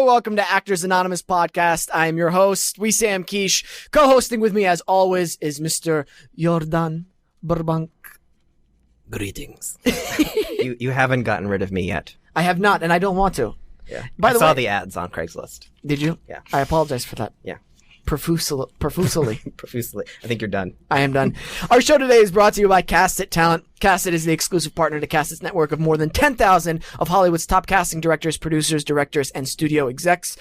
Hello, welcome to Actors Anonymous Podcast. I am your host, Wissam Kish. Co-hosting with me, as always, is Mr. Jordan Burbank. Greetings. You haven't gotten rid of me yet. I have not, and I don't want to. Yeah. By the I saw way, the ads on Craigslist. Did you? Yeah. I apologize for that. Yeah. Profusely. Profusely. I think you're done. I am done. Our show today is brought to you by Cast It Talent. Cast It is the exclusive partner to Cast It's network of more than 10,000 of Hollywood's top casting directors, producers, directors, and studio execs.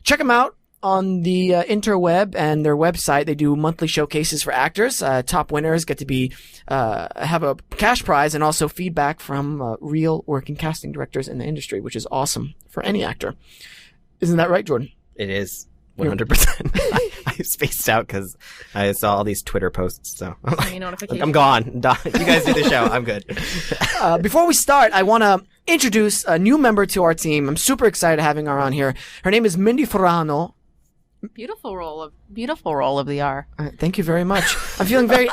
Check them out on the interweb and their website. They do monthly showcases for actors. Top winners get to be have a cash prize and also feedback from real working casting directors in the industry, which is awesome for any actor. Isn't that right, Jordan? It is 100%. I spaced out because I saw all these Twitter posts, so I'm gone. You guys do the show. I'm good. Before we start, I want to introduce a new member to our team. I'm super excited having her on here. Her name is Mindy Ferrano. Beautiful roll of the R. Thank you very much. I'm feeling very,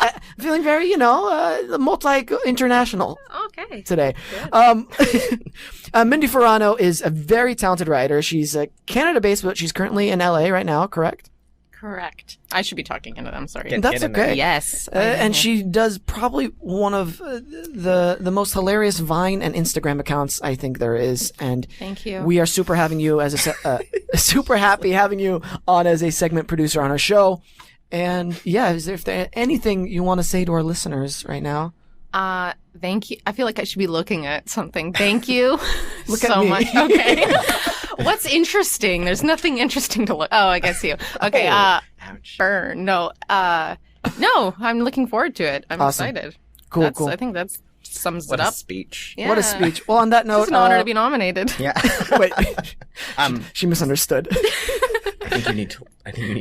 multi-international. Okay. Today. Mindy Ferrano is a very talented writer. She's Canada-based, but she's currently in LA right now, correct? Correct. I should be talking into them, sorry. That's okay. Yes. And she does probably one of the most hilarious Vine and Instagram accounts I think there is. And thank you. We are super having you as super happy having you on as a segment producer on our show. And yeah, if there anything you want to say to our listeners right now? Thank you. I feel like I should be looking at something. Thank you Look so at me. much. Okay. What's interesting? There's nothing interesting to look. Oh, I guess you. Okay. Ouch. Burn. No. No. I'm looking forward to it. I'm awesome. excited. Cool. I think that sums What it a up. speech. Yeah. What a speech. Well, on that note, It's an honor to be nominated. Yeah. Wait. She misunderstood. I think you need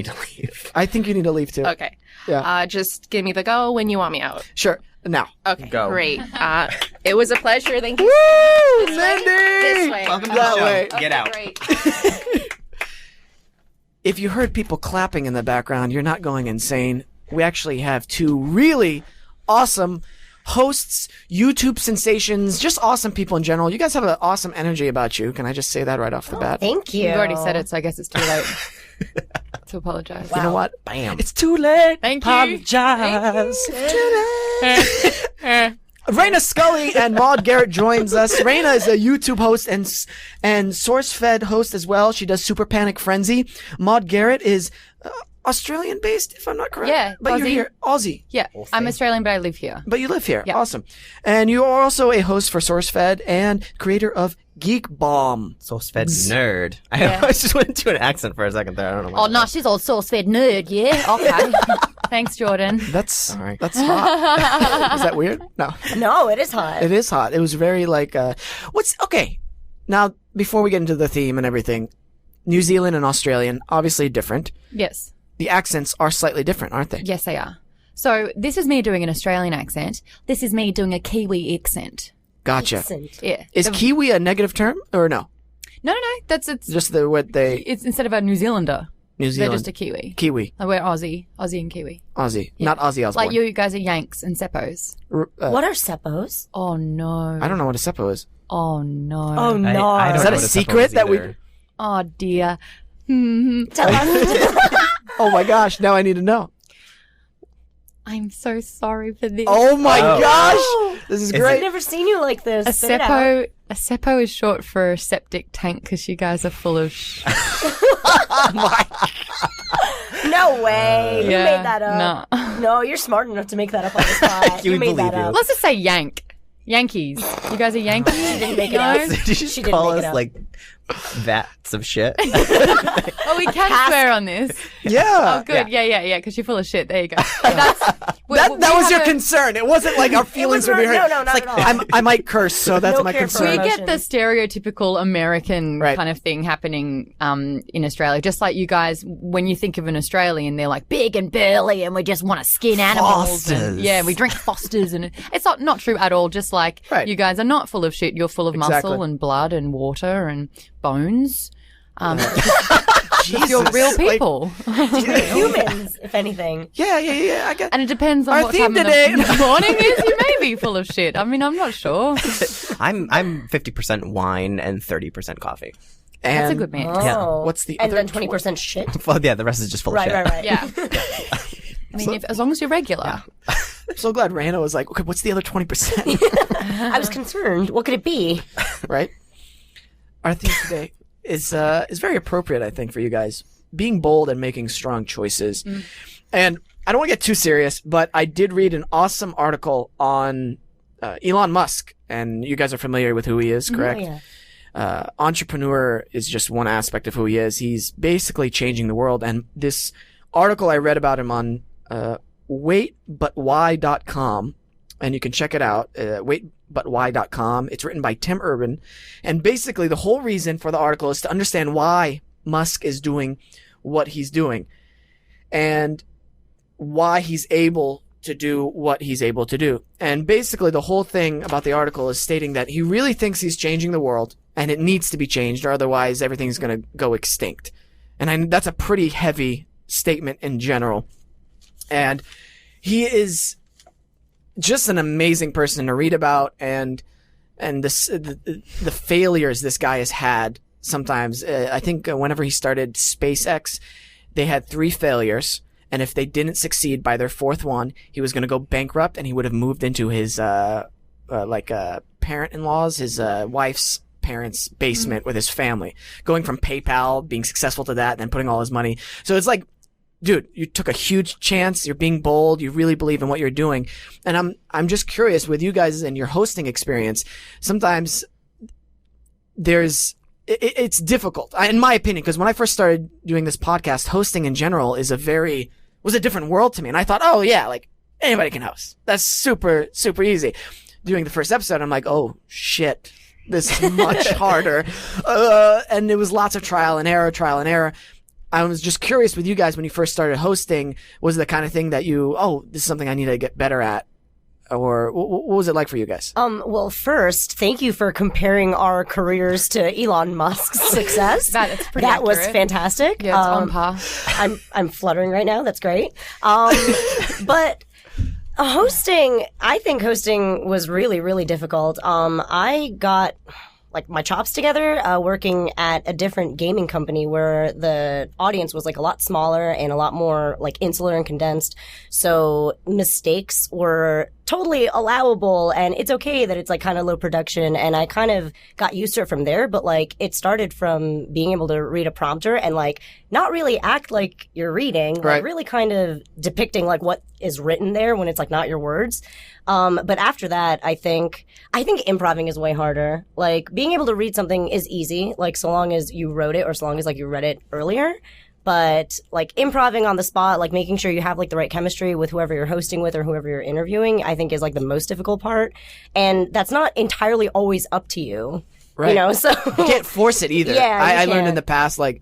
to leave. I think you need to leave too. Okay. Yeah. Just give me the go when you want me out. Sure. Now. Okay. Go. Great. It was a pleasure. Thank you. Woo! This way? Mindy! This way. Welcome to That the show. way. Get out. Great. If you heard people clapping in the background, you're not going insane. We actually have two really awesome hosts, YouTube sensations, just awesome people in general. You guys have an awesome energy about you. Can I just say that right off the bat? Thank you. You've already said it, so I guess it's too late to apologize. You know what? Bam. It's too late. Thank you. Apologize. It's too late. Reina Scully and Maude Garrett joins us. Reina is a YouTube host and SourceFed host as well. She does Super Panic Frenzy. Maude Garrett is Australian-based, if I'm not correct. Yeah, but you're Aussie. here. Aussie. Yeah, I'm Australian, but I live here. But you live here. Yeah. Awesome. And you are also a host for SourceFed and creator of Geek Bomb. SourceFedNerd. Yeah. I just went into an accent for a second there. I don't know why. Oh, no, she's old SourceFedNerd, yeah? Okay. Thanks, Jordan. That's hot. Is that weird? No. No, it is hot. It is hot. It was very okay. Now, before we get into the theme and everything, New Zealand and Australian, obviously different. Yes. The accents are slightly different, aren't they? Yes, they are. So this is me doing an Australian accent. This is me doing a Kiwi accent. Gotcha. Accent. Yeah. Is Kiwi a negative term or no? No. It's Just what they it's instead of a New Zealander, New they're Zealand just a Kiwi. Kiwi, Like we're Aussie and Kiwi. Aussie, Yeah. not Ozzy Osbourne. Like you guys are Yanks and Seppos. What are seppos? Oh no. I don't know what a seppo is. Oh no. Oh, no. I don't Is that know a what secret suppose that we- either. Oh dear. Tell us. Oh my gosh! Now I need to know. I'm so sorry for this. Oh my Oh. gosh! This is Is great. I've never seen you like this. A Spit it out. seppo is short for septic tank because you guys are full of No way. You Yeah, made that up. No, you're smart enough to make that up on the spot. You you made believe that you. up. Let's just say Yankees. You guys are Yankees? She didn't make it No? up. Did you She just didn't call make it us up. like vats of shit? Oh, we can swear on this. Yeah. Oh, good. Yeah, because you're full of shit. There you go. That's, That was your concern. It wasn't like our feelings would be hurt. No, not It's like, at all. I might curse, so that's No my care for concern. We get the emotions. stereotypical American Right. kind of thing happening in Australia. Just like you guys, when you think of an Australian, they're like big and burly and we just want to skin animals. Fosters. And, yeah, we drink Fosters. And it's not true at all. Just like Right. you guys are not full of shit. You're full of Exactly. muscle and blood and water and bones. Jesus. You're real Like, people. Humans, if anything. yeah. I get. And it depends on Our what theme time today- of the morning is. You may be full of shit. I mean, I'm not sure. I'm 50% wine and 30% coffee. And That's a good mix. Oh. What's the and other then 20% shit? Well, yeah, the rest is just full of shit. Right. Yeah. I mean, as long as you're regular. I'm so glad Reina was like, okay, what's the other 20%? I was concerned. What could it be? Right? Our theme today is very appropriate, I think, for you guys. Being bold and making strong choices. And I don't want to get too serious, but I did read an awesome article on Elon Musk. And you guys are familiar with who he is, correct? Yeah. Entrepreneur is just one aspect of who he is. He's basically changing the world. And this article I read about him on waitbutwhy.com, and you can check it out, waitbutwhy.com. It's written by Tim Urban. And basically the whole reason for the article is to understand why Musk is doing what he's doing and why he's able to do what he's able to do. And basically the whole thing about the article is stating that he really thinks he's changing the world and it needs to be changed or otherwise everything's going to go extinct. And that's a pretty heavy statement in general. And he is just an amazing person to read about and the failures this guy has had sometimes. I think whenever he started SpaceX, they had 3 failures. And if they didn't succeed by their 4th one, he was going to go bankrupt and he would have moved into his, parent-in-law's, his, wife's parents' basement with his family. Going from PayPal, being successful to that, and then putting all his money. So it's like, dude, you took a huge chance. You're being bold. You really believe in what you're doing. And I'm just curious with you guys and your hosting experience. Sometimes it's difficult, in my opinion, because when I first started doing this podcast, hosting in general was a different world to me. And I thought, oh yeah, like anybody can host. That's super, super easy. Doing the first episode, I'm like, oh shit, this is much harder. And it was lots of trial and error. I was just curious with you guys when you first started hosting, was it the kind of thing that this is something I need to get better at? Or what was it like for you guys? Well, first, thank you for comparing our careers to Elon Musk's success. That's pretty That was accurate. Fantastic. Yeah, it's on par. I'm fluttering right now. That's great. But I think hosting was really, really difficult. I got my chops together working at a different gaming company where the audience was a lot smaller and a lot more insular and condensed. So mistakes were totally allowable and it's okay that it's kind of low production, and I kind of got used to it from there. But it started from being able to read a prompter and not really act like you're reading, right. Really kind of depicting what is written there when it's not your words. But after that, I think improvising is way harder. Being able to read something is easy, so long as you wrote it or so long as you read it earlier. But improvising on the spot, making sure you have the right chemistry with whoever you're hosting with or whoever you're interviewing, I think is the most difficult part. And that's not entirely always up to you. Right. So you can't force it either. Yeah, I you learned in can't. the past, you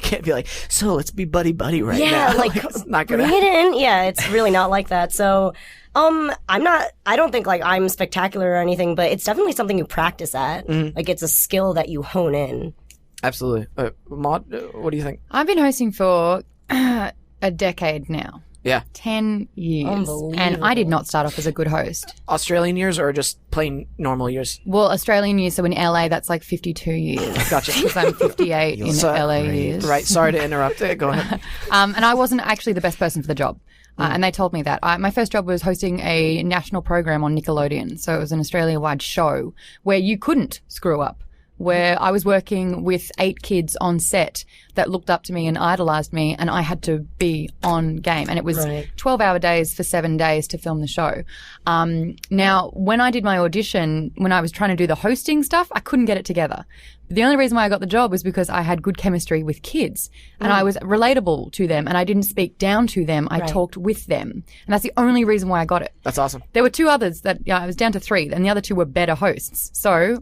can't be so let's be buddy right yeah, now. It's not gonna. bring it in. Yeah, it's really not like that. So, I don't think I'm spectacular or anything, but it's definitely something you practice at. Mm-hmm. It's a skill that you hone in. Absolutely. Maude, what do you think? I've been hosting for a decade now. Yeah. 10 years. Unbelievable. And I did not start off as a good host. Australian years or just plain normal years? Well, Australian years, so in LA, that's 52 years. Gotcha. Because I'm 58 in LA years. Right. Sorry to interrupt. Go ahead. And I wasn't actually the best person for the job. And they told me that. My first job was hosting a national program on Nickelodeon. So it was an Australia-wide show where you couldn't screw up, where I was working with 8 kids on set that looked up to me and idolized me, and I had to be on game. And it was 12-hour days for 7 days to film the show. Now, when I did my audition, when I was trying to do the hosting stuff, I couldn't get it together. The only reason why I got the job was because I had good chemistry with kids and I was relatable to them and I didn't speak down to them. I talked with them. And that's the only reason why I got it. That's awesome. There were 2 others that I was down to 3 and the other 2 were better hosts. So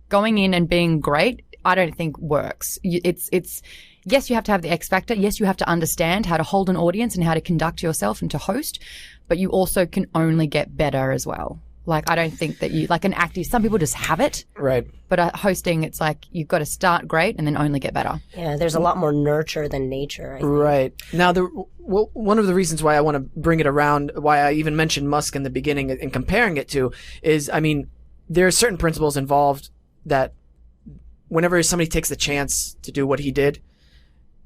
going in and being great, I don't think works. It's yes, you have to have the X factor. Yes, you have to understand how to hold an audience and how to conduct yourself and to host, but you also can only get better as well. I don't think that you, an actor, some people just have it. Right. But hosting, it's you've got to start great and then only get better. Yeah, there's a lot more nurture than nature, I think. Right. Now, one of the reasons why I want to bring it around, why I even mentioned Musk in the beginning and comparing it to is, there are certain principles involved that whenever somebody takes the chance to do what he did,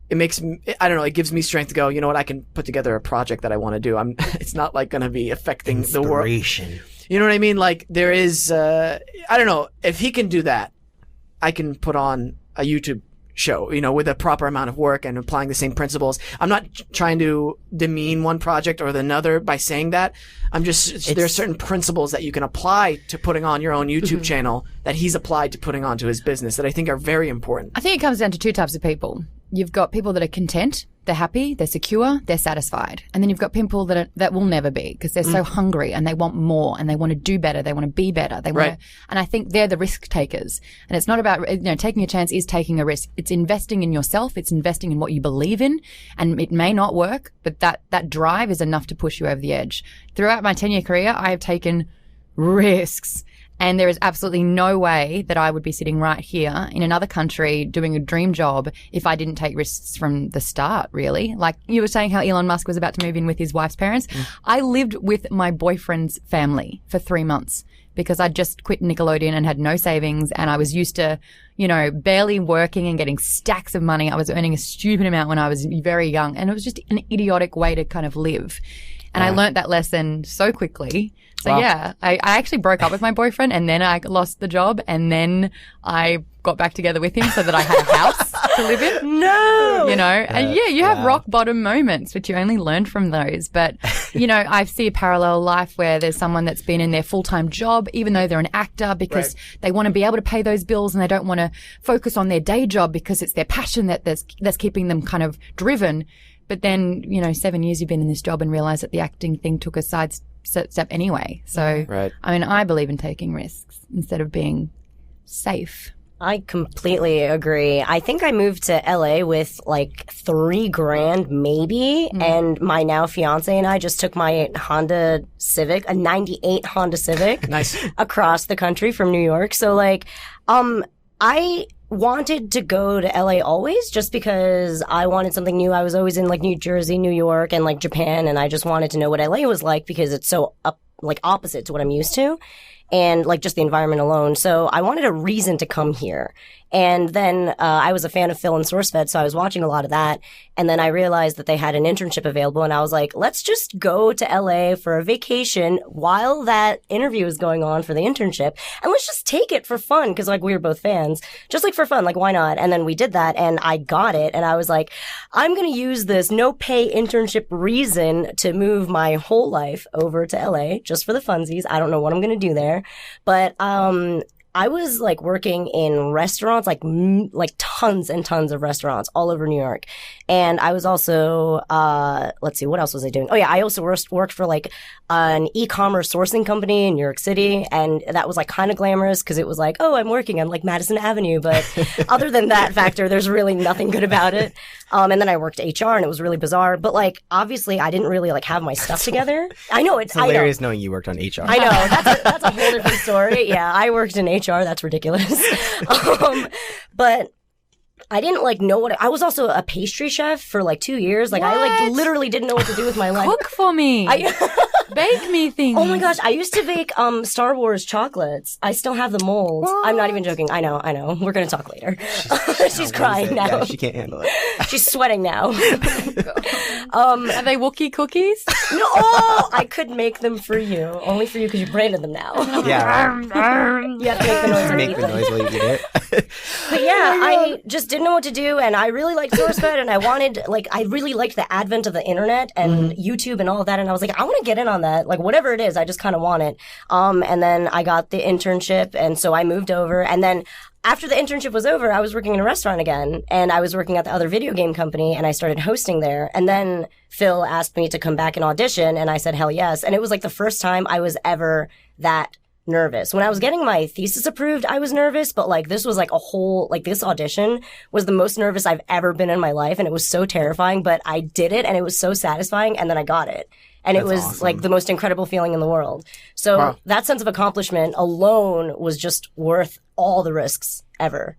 it makes me, I don't know, it gives me strength to go, you know what, I can put together a project that I want to do. It's not like going to be affecting the world. You know what I mean? Like there is, I don't know, if he can do that, I can put on a YouTube show, you know, with a proper amount of work and applying the same principles. I'm not trying to demean one project or another by saying that. I'm just, there are certain principles that you can apply to putting on your own YouTube channel that he's applied to putting onto his business that I think are very important. I think it comes down to two types of people. You've got people that are content, they're happy, they're secure, they're satisfied. And then you've got people that will never be because they're so hungry and they want more and they want to do better, they want to be better. They want to, and I think they're the risk takers. And it's not about, you know, taking a chance is taking a risk. It's investing in yourself, it's investing in what you believe in, and it may not work, but that drive is enough to push you over the edge. Throughout my 10-year career, I have taken risks. And there is absolutely no way that I would be sitting right here in another country doing a dream job if I didn't take risks from the start, really. Like you were saying how Elon Musk was about to move in with his wife's parents. I lived with my boyfriend's family for 3 months because I'd just quit Nickelodeon and had no savings, and I was used to, you know, barely working and getting stacks of money. I was earning a stupid amount when I was very young, and it was just an idiotic way to kind of live. And I learned that lesson so quickly. So yeah, I actually broke up with my boyfriend, and then I lost the job, and then I got back together with him so that I had a house to live in. No! You know, and yeah, you have rock bottom moments, but you only learn from those. But, you know, I see a parallel life where there's someone that's been in their full-time job, even though they're an actor, because they want to be able to pay those bills and they don't want to focus on their day job because it's their passion that's keeping them kind of driven. But then, you know, 7 years you've been in this job and realize that the acting thing took a side step anyway. So, I mean, I believe in taking risks instead of being safe. I completely agree. I think I moved to LA with like $3,000 maybe. And my now fiance and I just took my Honda Civic, a 98 Honda Civic, across the country from New York. So like, I wanted to go to LA always just because I wanted something new. I was always in like New Jersey, New York, and like Japan, and I just wanted to know what LA was like because it's so opposite to what I'm used to, and like just the environment alone. So I wanted a reason to come here. And then I was a fan of Phil and SourceFed, so I was watching a lot of that. And then I realized that they had an internship available, and I was like, let's just go to LA for a vacation while that interview is going on for the internship, and let's just take it for fun, because like we were both fans, just like for fun, like why not? And then we did that, and I got it, and I was like, I'm gonna use this no pay internship reason to move my whole life over to LA just for the funsies. I don't know what I'm gonna do there, but I was like working in restaurants, like tons and tons of restaurants all over New York. And I was also, let's see, what else was I doing? Oh yeah, I also worked for like an e-commerce sourcing company in New York City. And that was like kind of glamorous because it was like, oh, I'm working on like Madison Avenue. But other than that factor, there's really nothing good about it. And then I worked HR, and it was really bizarre. But like, obviously I didn't really like have my stuff together. I know it's hilarious knowing you worked on HR. I know, that's a whole different story. Yeah, I worked in HR. That's ridiculous. But I didn't like know what I was also a pastry chef for like 2 years. Like I like literally didn't know what to do with my life. Cook for me. Bake me things. Oh my gosh, I used to bake Star Wars chocolates. I still have the molds. What? I'm not even joking. I know. We're gonna talk later. She's crying now. Yeah, she can't handle it. She's sweating now. Are they Wookiee cookies? No, I could make them for you. Only for you because you branded them now. Yeah. You have to make the noise while you eat it. But yeah, I just didn't know what to do, and I really liked SourceFed, and I really liked the advent of the internet and YouTube and all of that, and I was like, I want to get in on that, like whatever it is, I just kind of want it. And then I got the internship, and so I moved over, and then after the internship was over, I was working in a restaurant again, and I was working at the other video game company, and I started hosting there. And then Phil asked me to come back and audition, and I said, hell yes. And it was like the first time I was ever that nervous. When I was getting my thesis approved, I was nervous, but like this was like a whole, like this audition was the most nervous I've ever been in my life, and it was so terrifying, but I did it, and it was so satisfying, and then I got it. And it was awesome. Like the most incredible feeling in the world. So that sense of accomplishment alone was just worth all the risks ever.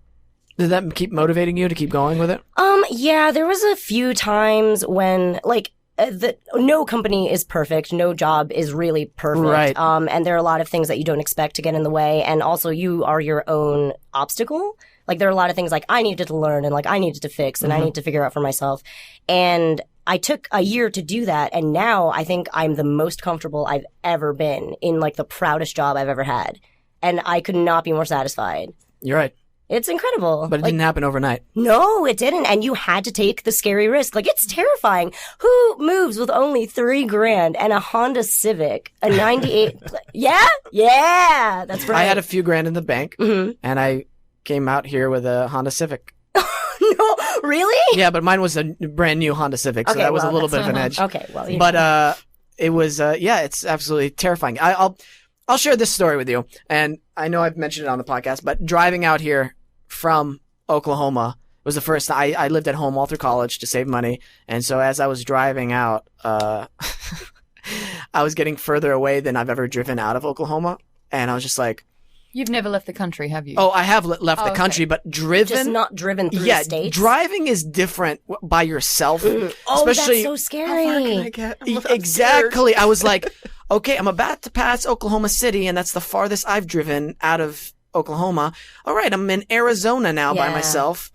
Did that keep motivating you to keep going with it? Yeah, there was a few times when, like, no company is perfect. No job is really perfect. Right. And there are a lot of things that you don't expect to get in the way. And also you are your own obstacle. Like there are a lot of things like I needed to learn and like I needed to fix and I need to figure out for myself. And I took a year to do that. And now I think I'm the most comfortable I've ever been in like the proudest job I've ever had. And I could not be more satisfied. You're right. It's incredible. But it didn't happen overnight. No, it didn't. And you had to take the scary risk. Like, it's terrifying. Who moves with only $3,000 and a Honda Civic, a 98? Yeah? Yeah. That's right. I had a few grand in the bank, and I came out here with a Honda Civic. No, really? Yeah, but mine was a brand new Honda Civic, so that was a little bit of an edge. Okay, well. But it was, it's absolutely terrifying. I'll share this story with you, and I know I've mentioned it on the podcast, but driving out here from Oklahoma was the first time. I lived at home all through college to save money, and so as I was driving out, I was getting further away than I've ever driven out of Oklahoma, and I was just like, You've never left the country, have you? oh, I have left the country, but driven. Just not driven through yeah, states? driving is different by yourself. Oh, especially, that's so scary. Exactly. I was like, okay, I'm about to pass Oklahoma City, and that's the farthest I've driven out of Oklahoma. All right, I'm in Arizona now by myself.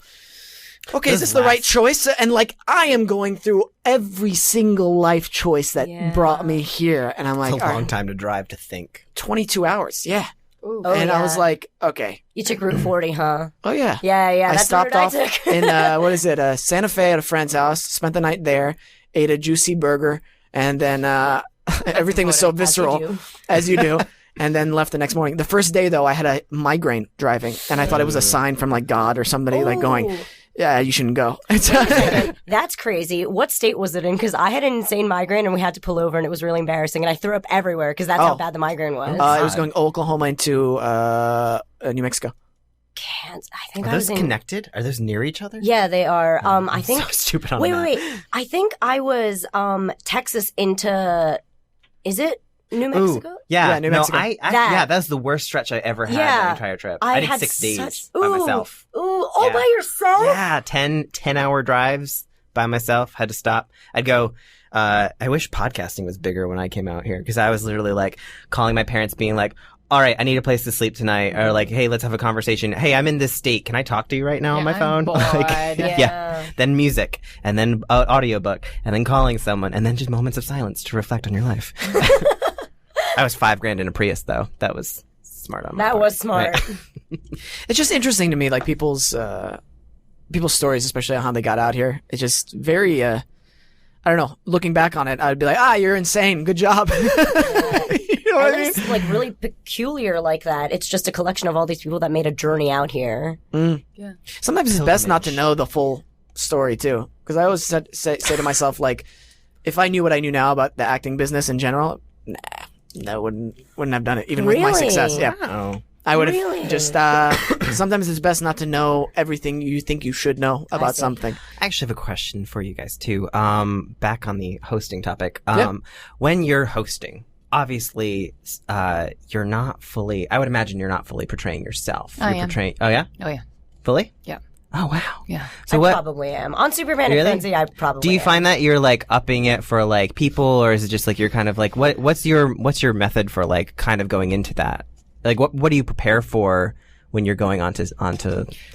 Okay, is this the right choice? And like, I am going through every single life choice that brought me here. And I'm like, it's a long time to drive to think. 22 hours. Yeah. Ooh. And I was like, okay. You took Route 40, huh? Oh, yeah. Yeah. I That's stopped the route off I took. in, Santa Fe at a friend's house, spent the night there, ate a juicy burger, and then everything was so visceral, as you do. And then left the next morning. The first day, though, I had a migraine driving, and I thought it was a sign from like God or somebody like going, yeah, you shouldn't go. That's crazy. What state was it in? Because I had an insane migraine and we had to pull over and it was really embarrassing and I threw up everywhere because that's how bad the migraine was. It was going Oklahoma into New Mexico. I think Are those connected? Are those near each other? Yeah, they are. I think. So stupid on wait, that. wait. I think I was Texas into. Is it New Mexico? Ooh, yeah, New Mexico. That was the worst stretch I ever had my entire trip. I did 6 days by myself. All by yourself? Yeah, 10-hour drives by myself. Had to stop. I'd go. I wish podcasting was bigger when I came out here because I was literally like calling my parents, being like, "All right, I need a place to sleep tonight," or like, "Hey, let's have a conversation. Hey, I'm in this state. Can I talk to you right now on my phone?" Like, Then music, and then audiobook, and then calling someone, and then just moments of silence to reflect on your life. I was $5,000 in a Prius, though. That was smart on my part. That was smart. Right. It's just interesting to me, like people's stories, especially on how they got out here. It's just very, I don't know. Looking back on it, I'd be like, you're insane. Good job. You know what I mean? It's like really peculiar like that. It's just a collection of all these people that made a journey out here. Yeah. Sometimes it's best not to know the full story too, because I always say to myself, like, if I knew what I knew now about the acting business in general, that wouldn't have done it, even with my success. Yeah. Oh. I would have just, sometimes it's best not to know everything you think you should know about something. I actually have a question for you guys too. Back on the hosting topic. When you're hosting, obviously, you're not fully, I would imagine you're not fully portraying yourself. I You're am. portraying, oh yeah? Oh, yeah. Fully? Yeah. Oh wow. Yeah. So I probably am. On Superman and Fancy, I probably Do you am. find that you're like upping it for like people, or is it just like you're kind of like what's your method for like kind of going into that? Like what do you prepare for when you're going onto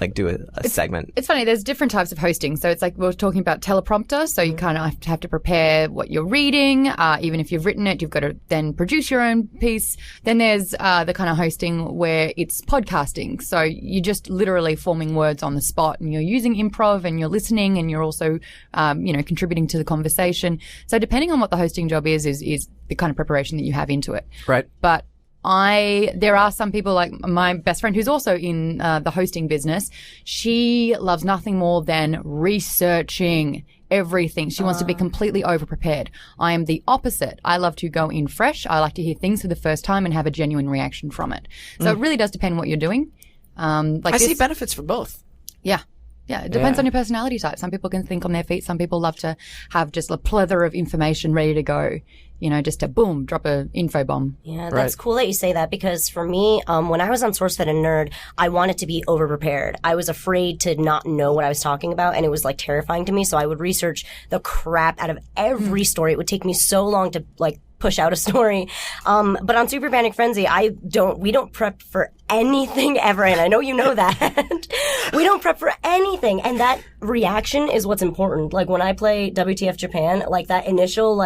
like do a segment? It's funny. There's different types of hosting. So it's like we were talking about teleprompter. So you kind of have to prepare what you're reading. Even if you've written it, you've got to then produce your own piece. Then there's the kind of hosting where it's podcasting. So you're just literally forming words on the spot, and you're using improv, and you're listening, and you're also contributing to the conversation. So depending on what the hosting job is the kind of preparation that you have into it. Right. But there are some people, like my best friend who's also in the hosting business. She loves nothing more than researching everything. She wants to be completely over-prepared. I am the opposite. I love to go in fresh. I like to hear things for the first time and have a genuine reaction from it. So it really does depend what you're doing. I see benefits for both. Yeah. Yeah, it depends on your personality type. Some people can think on their feet. Some people love to have just a plethora of information ready to go. Just to boom, drop a info bomb. Yeah, that's cool that you say that, because for me, when I was on SourceFed and Nerd, I wanted to be over-prepared. I was afraid to not know what I was talking about, and it was terrifying to me. So I would research the crap out of every story. It would take me so long to push out a story. But on Super Panic Frenzy, we don't prep for anything ever. And I know you know that. We don't prep for anything. And that reaction is what's important. When I play WTF Japan, that initial,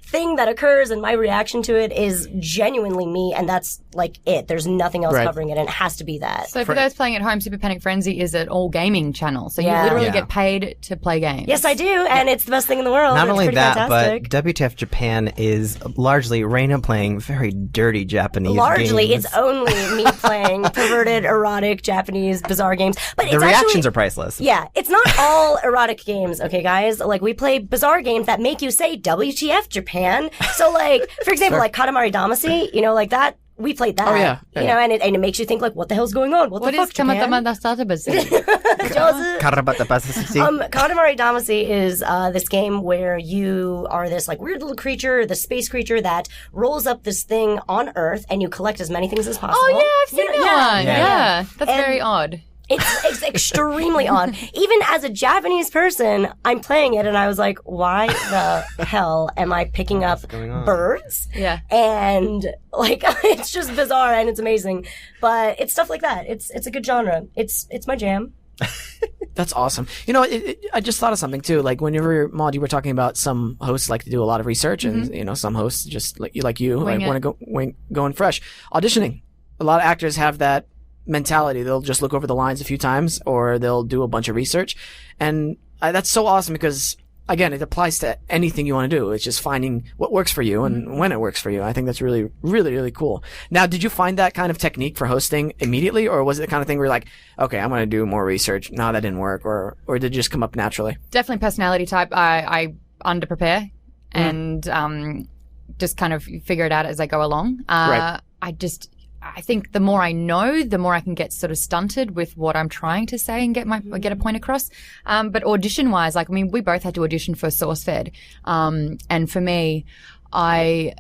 thing that occurs and my reaction to it is genuinely me. And that's, it. There's nothing else covering it. And it has to be that. So for those playing at home, Super Panic Frenzy is an all-gaming channel. So you literally get paid to play games. Yes, I do. And it's the best thing in the world. Not only that, fantastic. but WTF Japan is largely Reina playing very dirty Japanese Largely, games. it's only me playing perverted, erotic, Japanese, bizarre games. But the reactions are priceless. Yeah, it's not all erotic games, okay, guys? We play bizarre games that make you say, WTF Japan. So, for example, Katamari Damacy, that. We played that. Oh, yeah. And it makes you think, what the hell's going on? What the fuck, Japan? Katamari Damacy is this game where you are this weird little creature, the space creature that rolls up this thing on Earth, and you collect as many things as possible. Oh, yeah, I've seen that one. Yeah. That's very odd. It's extremely odd. Even as a Japanese person, I'm playing it and I was like, why the hell am I picking up birds? Yeah. And it's just bizarre and it's amazing. But it's stuff like that. It's a good genre. It's my jam. That's awesome. I just thought of something too. Whenever, Maude, you were talking about some hosts like to do a lot of research, and some hosts just want to go in fresh. Auditioning. A lot of actors have that mentality. They'll just look over the lines a few times, or they'll do a bunch of research, and that's so awesome because, again, it applies to anything you want to do. It's just finding what works for you and when it works for you. I think that's really, really, really cool. Now, did you find that kind of technique for hosting immediately, or was it the kind of thing where you're like, okay, I'm going to do more research? No, that didn't work, or did it just come up naturally? Definitely personality type. I under-prepare and just kind of figure it out as I go along. Right. I think the more I know, the more I can get sort of stunted with what I'm trying to say and get a point across. But audition-wise, we both had to audition for SourceFed. And for me, I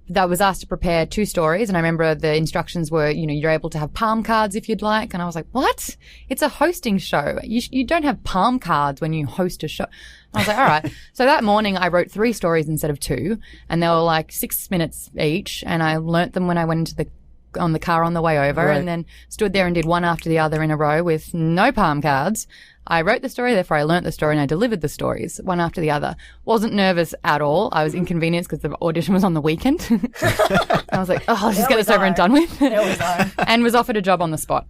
was asked to prepare 2 stories, and I remember the instructions were, you're able to have palm cards if you'd like. And I was like, what? It's a hosting show. You don't have palm cards when you host a show. I was like, all right. So that morning I wrote 3 stories instead of 2, and they were 6 minutes each. And I learnt them when I went into on the car on the way over, and then stood there and did one after the other in a row with no palm cards. I wrote the story, therefore I learnt the story, and I delivered the stories one after the other. Wasn't nervous at all. I was inconvenienced because the audition was on the weekend. I was like, I'll just get this over and done with. They always are. And was offered a job on the spot.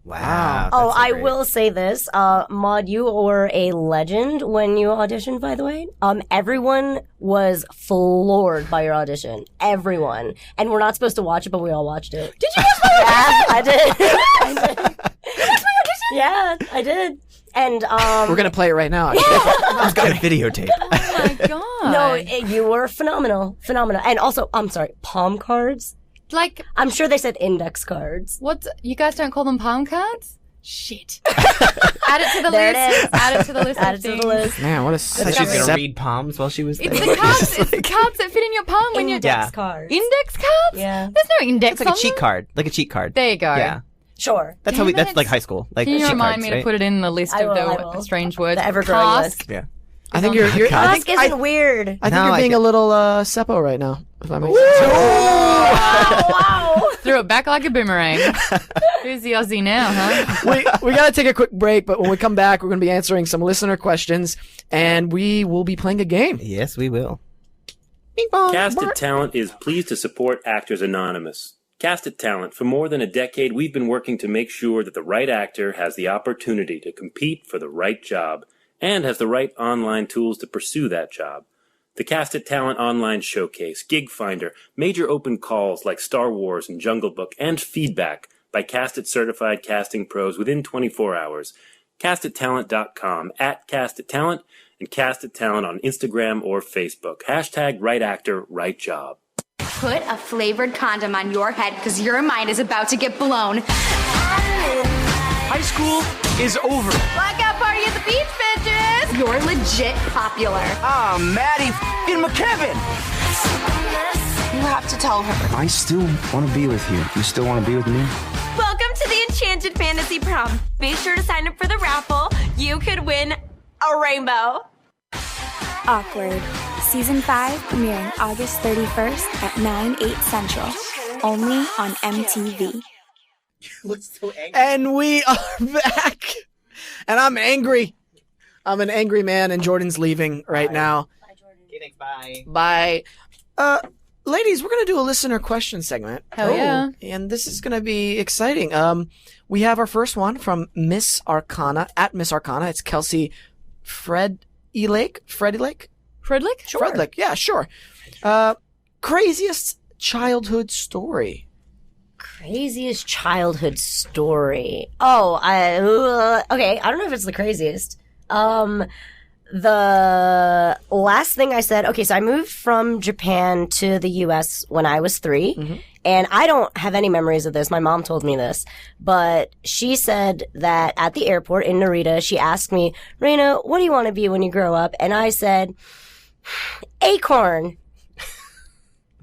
Wow. Oh, I will say this. Maude, you were a legend when you auditioned, by the way. Everyone was floored by your audition. Everyone. And we're not supposed to watch it, but we all watched it. Did you watch my audition? Yeah, I did. I did. Yeah, I did. And we're gonna play it right now. I've got a videotape. Oh my god. No, you were phenomenal. And also, I'm sorry, palm cards? I'm sure they said index cards. What? You guys don't call them palm cards? Shit. Add it to the list. Add it to the list. Add it to the list. Man, what a So she was going to read palms while she was there. It's the cards. It's the cards that fit in your palm when you're index cards. Index cards? Yeah. There's no index. It's like a cheat card. Like a cheat card. There you go. Yeah. Sure. That's that's like high school. Like can you cheat remind cards, me right? to put it in the list of the strange words? The ever-growing list. Yeah. I think you're Task isn't weird. I think you're being a little Seppo right now. If I may. Wow. Threw it back like a boomerang. Who's the Aussie now, huh? We got to take a quick break, but when we come back, we're going to be answering some listener questions, and we will be playing a game. Yes, we will. Casted Talent is pleased to support Actors Anonymous. Casted Talent, for more than a decade, we've been working to make sure that the right actor has the opportunity to compete for the right job and has the right online tools to pursue that job. The Casted Talent Online Showcase, Gig Finder, major open calls like Star Wars and Jungle Book, and feedback by Casted certified casting pros within 24 hours. CastedTalent.com, @CastedTalent, and Casted Talent on Instagram or Facebook. # right actor, right job. Put a flavored condom on your head because your mind is about to get blown. High school is over. Blackout party at the beach, bitches! You're legit popular. Ah, Maddie f***ing McKevin! You have to tell her. I still want to be with you. You still want to be with me? Welcome to the Enchanted Fantasy Prom. Be sure to sign up for the raffle. You could win a rainbow. Awkward. Season 5 premiering August 31st at 9/8 Central. Only on MTV. And we are back. And I'm angry. I'm an angry man, and Jordan's leaving right now. Bye, Jordan. Okay, thanks, bye. Bye. Ladies, we're going to do a listener question segment. Hell yeah. And this is going to be exciting. We have our first one from Miss Arcana, at Miss Arcana. It's Kelsey Freddie Lake? Fredlick? Sure. Fredlick, yeah, sure. Craziest childhood story. Craziest childhood story. Okay. I don't know if it's the craziest. The last thing I said, okay, so I moved from Japan to the US when I was 3, and I don't have any memories of this. My mom told me this, but she said that at the airport in Narita, she asked me, Reina, what do you want to be when you grow up? And I said, acorn.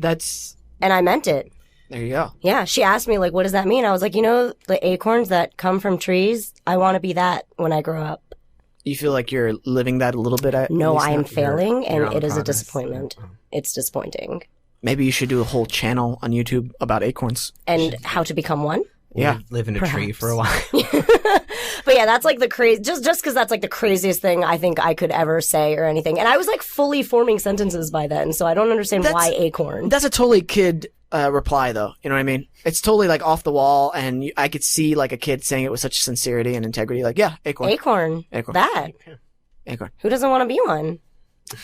And I meant it. There you go. Yeah, she asked me, like, what does that mean? I was like, the acorns that come from trees, I want to be that when I grow up. You feel like you're living that a little bit? No, I am failing, you're and it is a progress. disappointment. It's disappointing. Maybe you should do a whole channel on YouTube about acorns. And how to become one? Yeah. Live in a tree for a while. But yeah, that's like the crazy, just because that's like the craziest thing I think I could ever say or anything. And I was like fully forming sentences by then, so I don't understand why acorn. That's a totally kid reply, though. You know what I mean? It's totally like off the wall, and I could see like a kid saying it with such sincerity and integrity. Like, yeah, acorn. Acorn. That. Acorn. Who doesn't want to be one?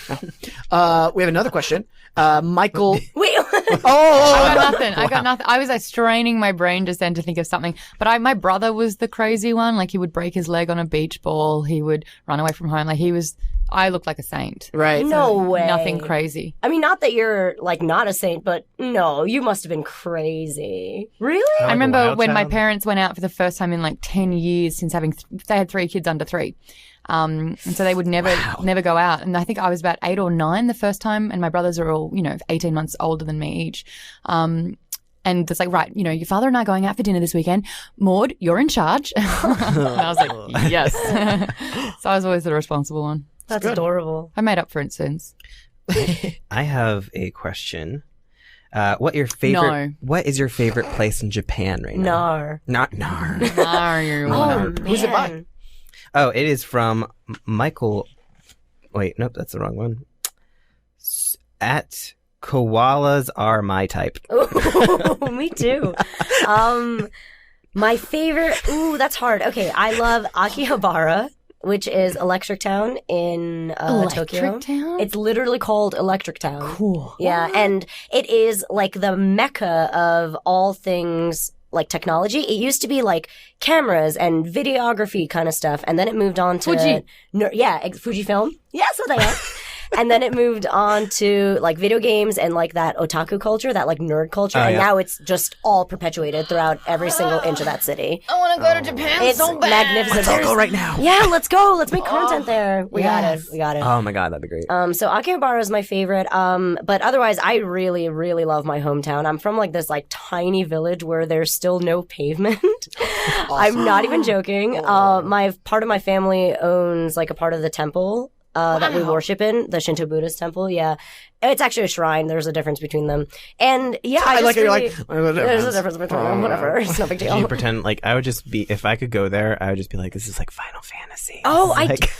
We have another question. Michael. Wait. I got nothing. I was straining my brain just then to think of something. But my brother was the crazy one. Like, he would break his leg on a beach ball. He would run away from home. Like, I looked like a saint. Right. No way. Nothing crazy. I mean, not that you're like not a saint, but no, you must have been crazy. Really? I remember when my parents went out for the first time in like 10 years since they had 3 kids under 3. And so they would never go out. And I think I was about 8 or 9 the first time, and my brothers are all, 18 months older than me each. And it's like, right, your father and I are going out for dinner this weekend. Maude, you're in charge. And I was like, yes. So I was always the responsible one. That's adorable. I made up for it since. I have a question. What is your favorite place in Japan right now? Nar. Not Nar. Oh, Who's it by? Oh, it is from Michael. Wait, nope, that's the wrong one. At koalas are my type. Ooh, me too. My favorite. Ooh, that's hard. Okay, I love Akihabara, which is Electric Town in Tokyo. Electric Town? It's literally called Electric Town. Cool. Yeah, and it is like the mecca of all things like technology. It used to be like cameras and videography kind of stuff, and then it moved on to Fuji. Fujifilm. Yeah, so they are. And then it moved on to like video games and like that otaku culture, that like nerd culture, and now it's just all perpetuated throughout every single inch of that city. I want to go to Japan It's so bad. magnificent. Let's all go right now. Yeah, let's go. Let's make content there. We got it. Oh my god, that'd be great. So Akihabara is my favorite. But otherwise, I really, really love my hometown. I'm from like this like tiny village where there's still no pavement. I'm not even joking. My part of my family owns like a part of the temple that we worship in, the Shinto Buddhist temple. Yeah. It's actually a shrine. There's a difference between them. And yeah, I like it. You're really, like, there's a difference between them. Whatever. It's no big Do you deal. pretend like I would just be, if I could go there, I would just be like, this is like Final Fantasy. Oh, Like-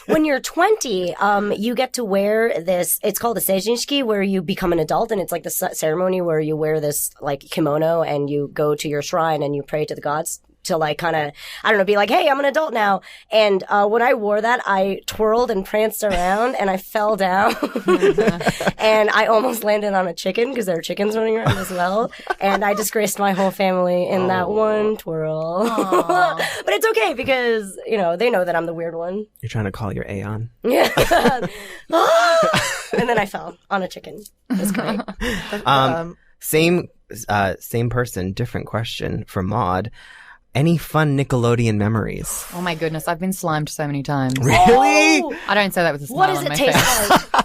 when you're 20, you get to wear this, it's called a seijinshiki, where you become an adult, and it's like the ceremony where you wear this like kimono and you go to your shrine and you pray to the gods to like kind of, I don't know, be like, hey, I'm an adult now. And when I wore that, I twirled and pranced around and I fell down and I almost landed on a chicken because there are chickens running around as well. And I disgraced my whole family in that one twirl. But it's okay because, they know that I'm the weird one. You're trying to call your Aeon. Yeah. And then I fell on a chicken. It was great. Same person, different question from Maude. any fun Nickelodeon memories? Oh my goodness, I've been slimed so many times. Really? Oh! I don't say that with a smile What does on it my taste face. like?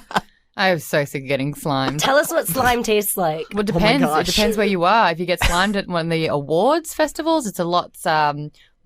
I'm so sick of getting slimed. Tell us what slime tastes like. Well, it depends. gosh. It depends where you are. If you get slimed at one of the awards festivals, it's a lot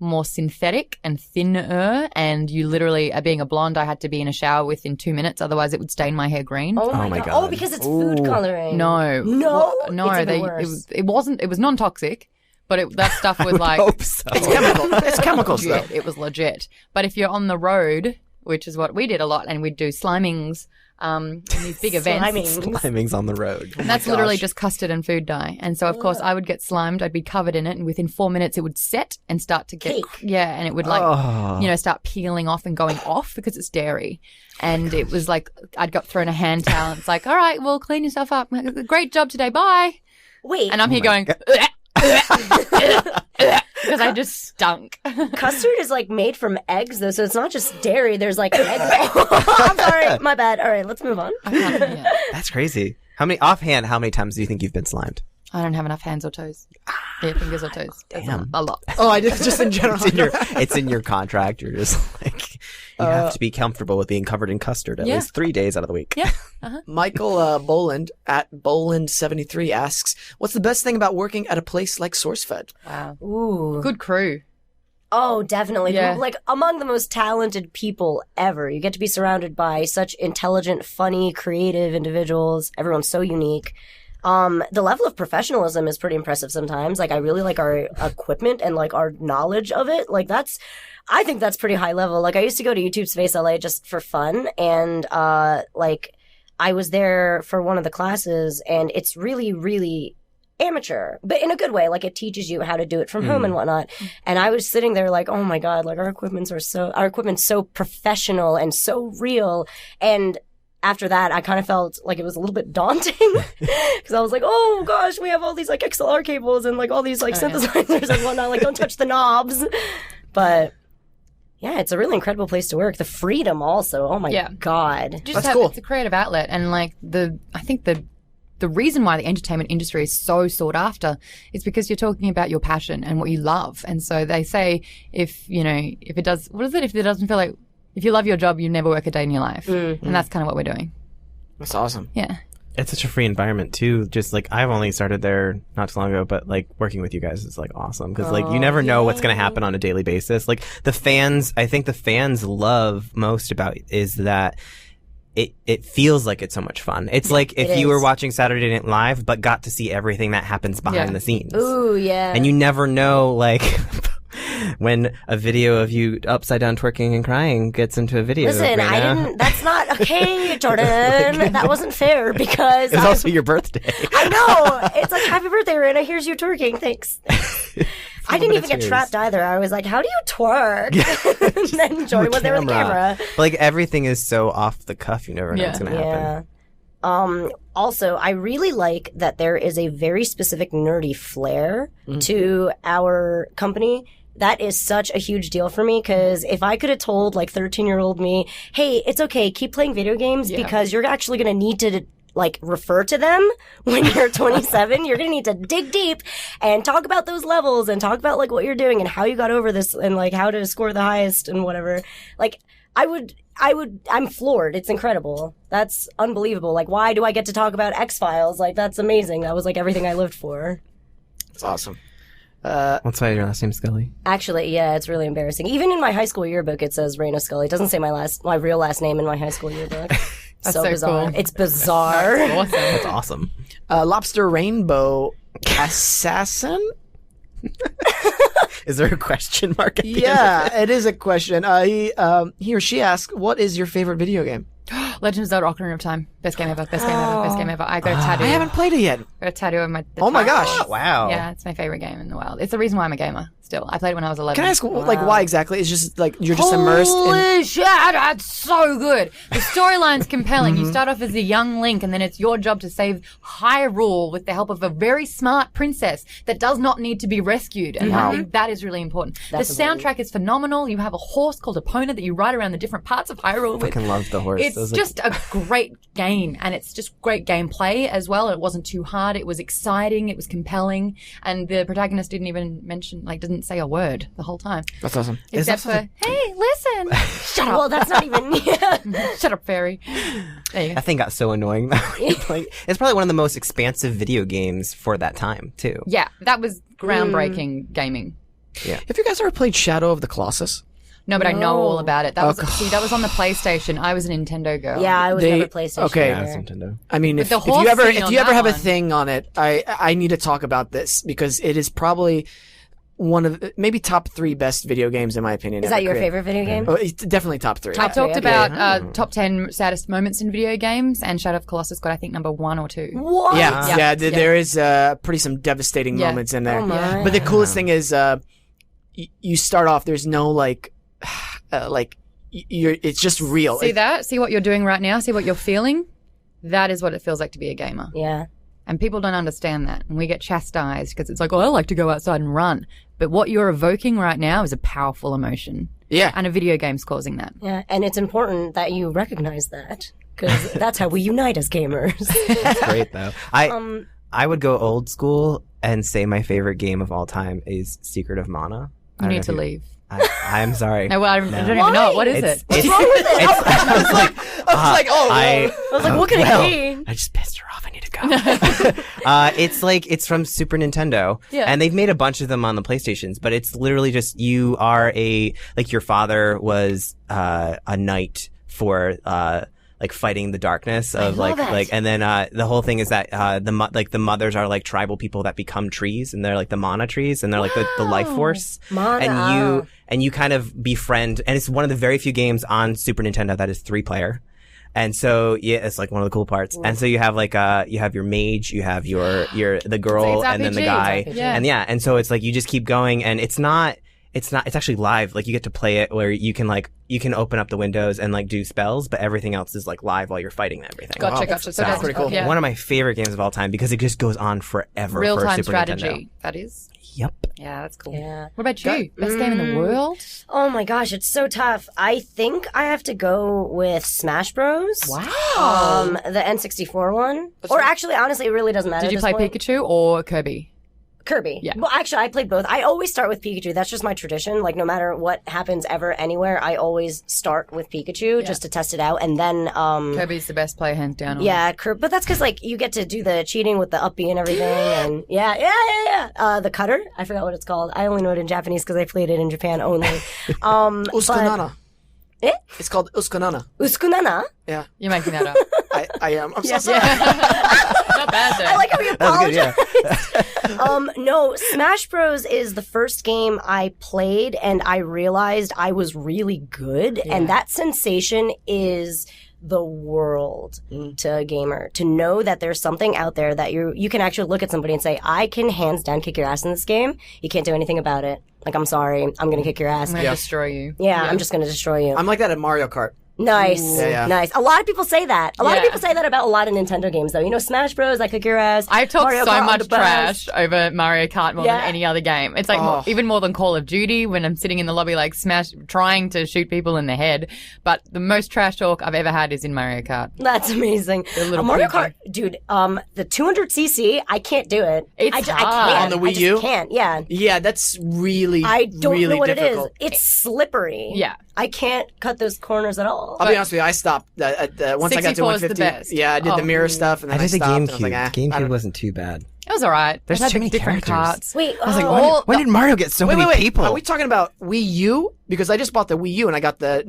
more synthetic and thinner. And you literally, being a blonde, I had to be in a shower within 2 minutes. Otherwise, it would stain my hair green. Oh my god. God. Oh, because it's food coloring. No. No? No, It's even worse. it was non-toxic, but that stuff was like, Hope so. It's chemical. It's chemicals, though. legit. It was legit. But if you're on the road, which is what we did a lot, and we'd do slimings, in these big events. Sliming's on the road. And that's literally just custard and food dye. And so, of course, I would get slimed. I'd be covered in it. And within 4 minutes, it would set and start to get, Cake. yeah. And it would start peeling off and going off because it's dairy. And it was like, I'd got thrown a hand towel. And it's like, all right, well, clean yourself up. Great job today. Bye. Wait, And I'm here going, because I just stunk. custard is like made from eggs though, so it's not just dairy. There's like an egg. I'm sorry, my bad. All right, let's move on. Yeah. That's crazy. How many times do you think you've been slimed? I don't have enough hands or toes. Yeah, fingers or toes. That's Damn. a lot. Oh, I did just in general. It's in your contract. You're just like, you have to be comfortable with being covered in custard at least 3 days out of the week. Yeah. Michael Boland at Boland73 asks, what's the best thing about working at a place like SourceFed? Wow. Ooh. Good crew. Oh, definitely. Yeah. Like among the most talented people ever. You get to be surrounded by such intelligent, funny, creative individuals. Everyone's so unique. The level of professionalism is pretty impressive sometimes. Like I really like our equipment and like our knowledge of it. Like I think that's pretty high level. Like I used to go to YouTube Space LA just for fun, and like I was there for one of the classes, and it's really, really amateur, but in a good way. Like it teaches you how to do it from home and whatnot. And I was sitting there like, oh my god, like our equipment's so professional and so real. And after that, I kind of felt like it was a little bit daunting because I was like, oh gosh, we have all these like XLR cables and like all these like synthesizers and whatnot. Like, don't touch the knobs. But yeah, it's a really incredible place to work. The freedom also. Oh my god. That's cool. It's a creative outlet. And like I think the reason why the entertainment industry is so sought after is because you're talking about your passion and what you love. And so they say if it doesn't feel like, if you love your job, you never work a day in your life. And that's kind of what we're doing. That's awesome. Yeah. It's such a free environment too. Just like I've only started there not too long ago, but like working with you guys is like awesome because like you never know what's going to happen on a daily basis. Like I think the fans love most about it is that it feels like it's so much fun. It's like if you were watching Saturday Night Live but got to see everything that happens behind the scenes. Ooh, yeah. And you never know like when a video of you upside down twerking and crying gets into a video. Listen, I didn't. That's not okay, Jordan. That wasn't fair because it's also your birthday. I know. It's like, happy birthday, Reina. Here's you twerking. Thanks. I didn't even get trapped either. I was like, how do you twerk? And then Jordan was there with the camera. But like everything is so off the cuff. You never know what's going to happen. Yeah. Also, I really like that there is a very specific nerdy flair to our company. That is such a huge deal for me because if I could have told like 13-year-old me, hey, it's okay, keep playing video games because you're actually going to need to like refer to them when you're 27. You're going to need to dig deep and talk about those levels and talk about like what you're doing and how you got over this and like how to score the highest and whatever. Like I'm floored. It's incredible. That's unbelievable. Like, why do I get to talk about X-Files? Like, that's amazing. That was like everything I lived for. That's awesome. What's your last name, Scully? Actually, yeah, it's really embarrassing. Even in my high school yearbook, it says Reina Scully. It doesn't say my real last name in my high school yearbook. That's so bizarre. cool. It's bizarre. That's awesome. That's awesome. Lobster Rainbow Assassin? Is there a question mark at the end? Yeah, it is a question. He or she asks, what is your favorite video game? Legend of Zelda: Ocarina of Time. Best game ever. Best game ever. Best game ever. I got a tattoo. I haven't played it yet. Got a tattoo of my. Oh my gosh! Oh, wow. Yeah, it's my favorite game in the world. It's the reason why I'm a gamer. Still, I played it when I was 11. Can I ask, like, why exactly? It's just like you're just immersed in. Holy shit! It's so good. The storyline's compelling. You start off as a young Link, and then it's your job to save Hyrule with the help of a very smart princess that does not need to be rescued. And I think that is really important. The soundtrack is phenomenal. You have a horse called Epona that you ride around the different parts of Hyrule with. I fucking love the horse. It's just a great game. game, and it's just great gameplay as well. It wasn't too hard. It was exciting. It was compelling, and the protagonist didn't say a word the whole time. That's awesome. Except for, hey, listen. Shut up. Well, that's not even. Shut up, fairy. There you go. That thing got so annoying. It's probably one of the most expansive video games for that time, too. Yeah, that was groundbreaking gaming. Yeah. Have you guys ever played Shadow of the Colossus? No, but I know all about it. That was on the PlayStation. I was a Nintendo girl. Yeah, I was never PlayStation. Okay. Yeah, it's Nintendo. I mean, if you ever have a thing on it, I need to talk about this because it is probably one of maybe top 3 best video games in my opinion. Is that your favorite video game? Oh, it's definitely top 3. I talked about top 10 saddest moments in video games, and Shadow of the Colossus got, I think, number 1 or 2. What? Yeah. There is some devastating moments in there. Oh my. But the coolest thing is, you start off. There's no it's just real. See that? See what you're doing right now? See what you're feeling? That is what it feels like to be a gamer. Yeah. And people don't understand that. And we get chastised because it's like, oh, I like to go outside and run. But what you're evoking right now is a powerful emotion. Yeah. And a video game's causing that. Yeah, and it's important that you recognize that because that's how we unite as gamers. That's great, though. I would go old school and say my favorite game of all time is Secret of Mana. You need to leave. I'm sorry. No, well, I don't even know. What is it? What's wrong with it? I was like, what could it be? I just pissed her off. I need to go. It's from Super Nintendo. Yeah. And they've made a bunch of them on the PlayStations, but it's literally just you are your father was a knight for fighting the darkness of and then the whole thing is that the mothers are like tribal people that become trees, and they're like the mana trees, and they're like the life force. Mana. And you kind of befriend, and it's one of the very few games on Super Nintendo that is 3-player. And so, yeah, it's like one of the cool parts. Ooh. And so you have you have your mage, you have the girl, and then the guy. Yeah. And so it's like you just keep going, and it's actually live. Like you get to play it where you can open up the windows and do spells, but everything else is live while you're fighting everything. Gotcha. So that's pretty cool. Yeah. One of my favorite games of all time because it just goes on forever. Real-time for Super strategy. Nintendo. That is. Yep. Yeah, that's cool. Yeah. What about you? Best game in the world? Oh my gosh, it's so tough. I think I have to go with Smash Bros. Wow. The N64 one. Actually, honestly, it really doesn't matter. Did you play Pikachu or Kirby? Kirby. Yeah. Well, actually, I played both. I always start with Pikachu. That's just my tradition. No matter what happens ever, anywhere, I always start with Pikachu just to test it out. And then, Kirby's the best player, hands down. Yeah, but that's because, you get to do the cheating with the up B and everything. And yeah. The cutter. I forgot what it's called. I only know it in Japanese because I played it in Japan only. Uskunana. It's called Uskunana. Uskunana? Yeah. You're making that up. I am. I'm so sorry. Not bad, though. I like how you apologize. Good, no, Smash Bros is the first game I played and I realized I was really good. Yeah. And that sensation is the world to a gamer. To know that there's something out there that you can actually look at somebody and say, I can hands down kick your ass in this game. You can't do anything about it. I'm sorry. I'm going to kick your ass. I'm going to destroy you. Yeah, I'm just going to destroy you. I'm like that at Mario Kart. Nice. Yeah. Nice. A lot of people say that. A lot of people say that about a lot of Nintendo games, though. Smash Bros, I kick your ass. I talk Mario so Kart much trash over Mario Kart more than any other game. It's even more than Call of Duty when I'm sitting in the lobby trying to shoot people in the head. But the most trash talk I've ever had is in Mario Kart. That's amazing. Mario Kart, dude, the 200cc, I can't do it. It's hard. I can't. On the Wii U? I just can't, yeah. Yeah, that's really, I don't really know what difficult. it is. It's slippery. Yeah. I can't cut those corners at all. I'll be honest with you, I stopped once I got to 150. The best. Yeah, I did the mirror stuff, and then I did the stopped. GameCube. And I was like, The GameCube wasn't too bad. It was all right. There's had too many different characters. carts. Wait, I was like, when did Mario get so many people? Are we talking about Wii U? Because I just bought the Wii U and I got the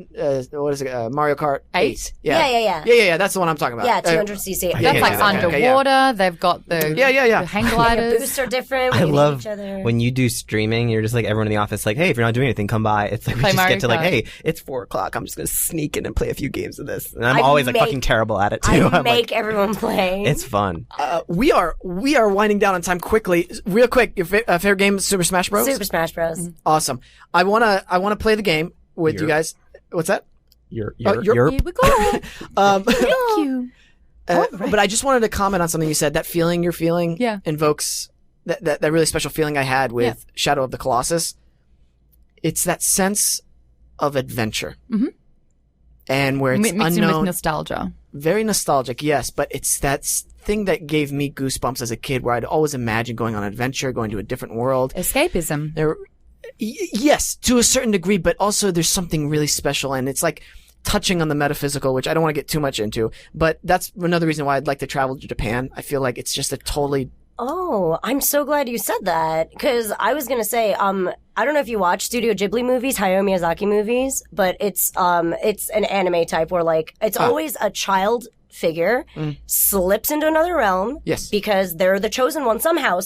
Mario Kart 8. Yeah. That's the one I'm talking about. Yeah, 200cc. That's underwater. They've got the hang gliders. The boosts are different. I love each other. when you do streaming. You're just like everyone in the office, like, hey, if you're not doing anything, come by. It's like we Play just Mario get to Kart. hey, it's 4:00. I'm just gonna sneak in and play a few games of this. And I'm always fucking terrible at it too. I make everyone play. It's fun. We are winding down on time quickly. Real quick, your favorite game is Super Smash Bros? Super Smash Bros. Awesome. I wanna play the game with you guys. What's that? You're Here we go. Thank you. But I just wanted to comment on something you said. That feeling you're feeling invokes that really special feeling I had with Shadow of the Colossus. It's that sense of adventure. Mm-hmm. And where it's mixed in with unknown. nostalgia. Very nostalgic, yes, but it's that thing that gave me goosebumps as a kid where I'd always imagine going on an adventure, going to a different world. Escapism. Yes, to a certain degree, but also there's something really special, and it's like touching on the metaphysical, which I don't want to get too much into, but that's another reason why I'd like to travel to Japan. I feel like it's just a totally... Oh, I'm so glad you said that, because I was going to say, I don't know if you watch Studio Ghibli movies, Hayao Miyazaki movies, but it's an anime type where, like, it's always a child figure slips into another realm. Yes. Because they're the chosen one somehow.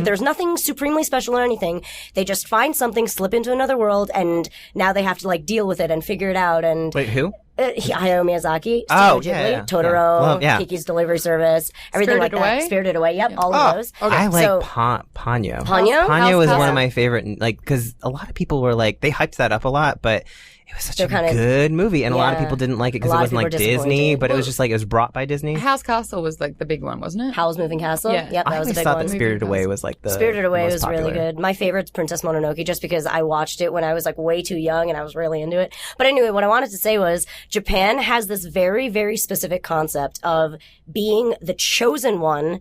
There's nothing supremely special or anything. They just find something, slip into another world, and now they have to, like, deal with it and figure it out. And Wait, who? Hayao Miyazaki, Oh, Studio yeah, Ghibli, yeah. Totoro, Well, yeah. Kiki's Delivery Service, everything Spirited like that. Away? Spirited Away, yep, all of those. I like So- Ponyo. Ponyo? Ponyo was House one Casa? of my favorite, like, because a lot of people were like, they hyped that up a lot, but it was such They're a kinda- good movie, and a lot of yeah. people didn't like it because A it lot of wasn't people like were Disney, disappointed. but it was just like, it was brought by Disney. House Castle was like the big one, wasn't it? Howl's Moving Castle, Yeah. yep, I that was a always big thought one. that Spirited Away was like the Spirited Away most was popular. really good. My favorite's Princess Mononoke, just because I watched it when I was like way too young and I was really into it. But anyway, what I wanted to say was Japan has this very, very specific concept of being the chosen one.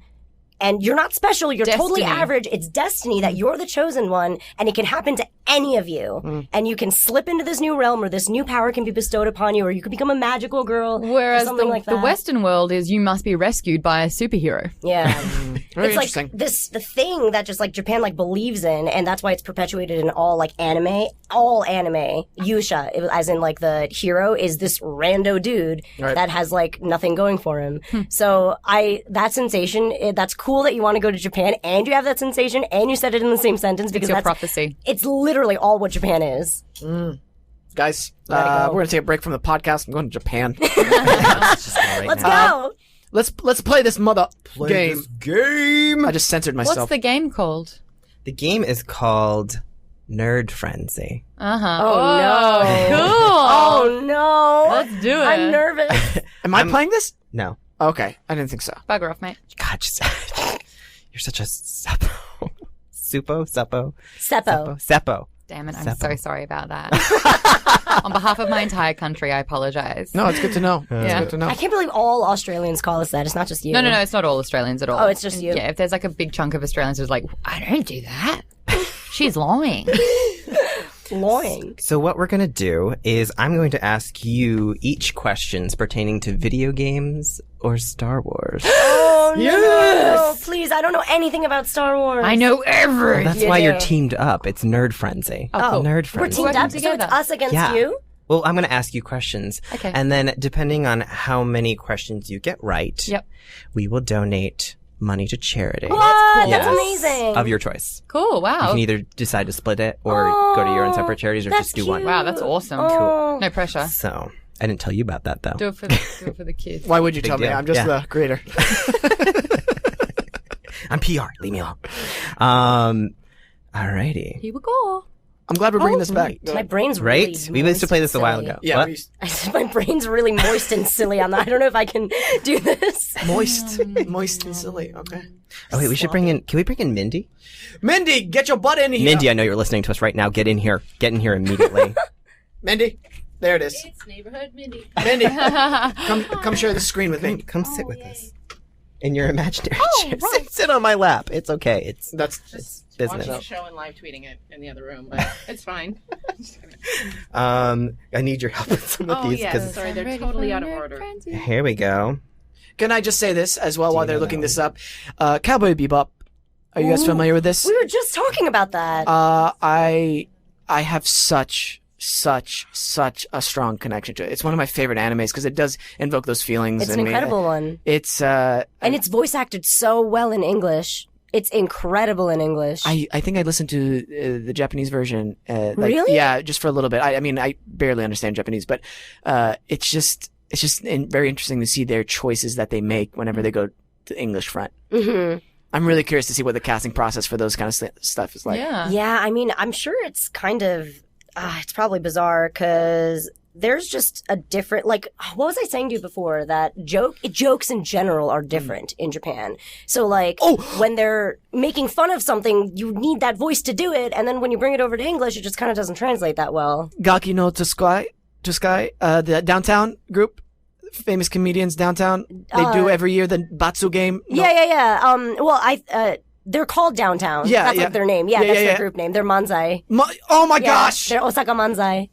And you're not special. You're totally Destiny. average. It's destiny that you're the chosen one, and it can happen to any of you. And you can slip into this new realm, or this new power can be bestowed upon you, or you could become a magical girl, or Whereas something like the that. Western world is you must be rescued by a superhero. Yeah. Very It's interesting. like the thing that just like Japan like believes in, and that's why it's perpetuated in all like anime. All anime, Yusha, as in like the hero, is this rando dude Right. that has like nothing going for him. So that sensation, that's cool that you want to go to Japan and you have that sensation and you said it in the same sentence because It's your that's prophecy. it's literally all what Japan is. Guys, Let it go. we're going to take a break from the podcast. I'm going to Japan. Let's go. Let's play this game. I just censored myself. What's the game called? The game is called Nerd Frenzy. Uh-huh. Oh, no. Cool. Oh no. Let's do it. I'm nervous. Am I playing this? No. Okay, I didn't think so. Bugger off, mate. God, you're such a seppo. Seppo? Seppo. Damn it, I'm Seppo. so sorry about that. On behalf of my entire country, I apologize. No, it's good to know. It's Yeah. good to know. I can't believe all Australians call us that. It's not just you. No, it's not all Australians at all. Oh, it's just you. Yeah, if there's like a big chunk of Australians who's like, I don't do that. She's lying. Lying. So what we're going to do is I'm going to ask you each questions pertaining to video games or Star Wars. Oh, no. Please, I don't know anything about Star Wars. I know everything. That's You why you're do. teamed up. It's Nerd Frenzy. Oh, cool. Nerd We're Frenzy. teamed Working up, so it's together. us against Yeah. you? Well, I'm going to ask you questions. Okay. And then depending on how many questions you get right, Yep. we will donate money to charity. What? Yes. That's amazing. Of your choice. Cool. You Wow. can either decide to split it or go to your own separate charities or that's just do one. cute. Wow, that's awesome. Oh. No pressure. So, I didn't tell you about that though. Do it for the kids. Why would you Big tell me? deal. I'm just Yeah. the creator. I'm PR. Leave me alone. Alrighty. Here we go. I'm glad we're bringing this back. right. My brain's really Right? We used to play this a while silly. ago. Yeah, What? we- I said my brain's really moist and silly on that. I don't know if I can do this. moist and silly. Okay. Oh wait, we should bring in. Can we bring in Mindy? Mindy, get your butt in here. Mindy, I know you're listening to us right now. Get in here. Get in here immediately. Mindy, there it is. It's neighborhood Mindy. Mindy, come share the screen with me. Come sit with us in your imaginary chair. right. Sit on my lap. It's okay. It's That's business. Watching the show and live tweeting it in the other room, but it's fine. I need your help with some of Oh these yes, sorry, they're totally out of order. here we go. Can I just say this as well while they're looking this up? Cowboy Bebop. Are you guys familiar with this? We were just talking about that. I have such a strong connection to it. It's one of my favorite animes because it does invoke those feelings. It's in an me. incredible one. It's And it's voice acted so well in English. It's incredible in English. I think I listened to the Japanese version. Really? Yeah, just for a little bit. I mean, I barely understand Japanese, but it's just very interesting to see their choices that they make whenever they go to the English front. Mm-hmm. I'm really curious to see what the casting process for those kind of stuff is like. Yeah. Yeah, I mean, I'm sure it's kind of, it's probably bizarre because there's just a different, like, what was I saying to you before? That jokes in general are different in Japan. So, like, when they're making fun of something, you need that voice to do it. And then when you bring it over to English, it just kind of doesn't translate that well. Gaki no Tsuskai, the downtown group famous comedians downtown? They do every year the Batsu game. No. Yeah. Well, they're called Downtown. Yeah, that's yeah. like their name. Yeah, that's their group name. They're Manzai. Oh my gosh! They're Osaka Manzai.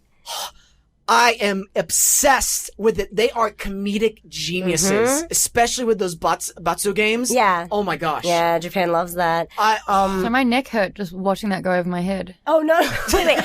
I am obsessed with it. They are comedic geniuses, especially with those Batsu games. Yeah. Oh my gosh. Yeah, Japan loves that. So my neck hurt just watching that go over my head. Oh, no. Wait,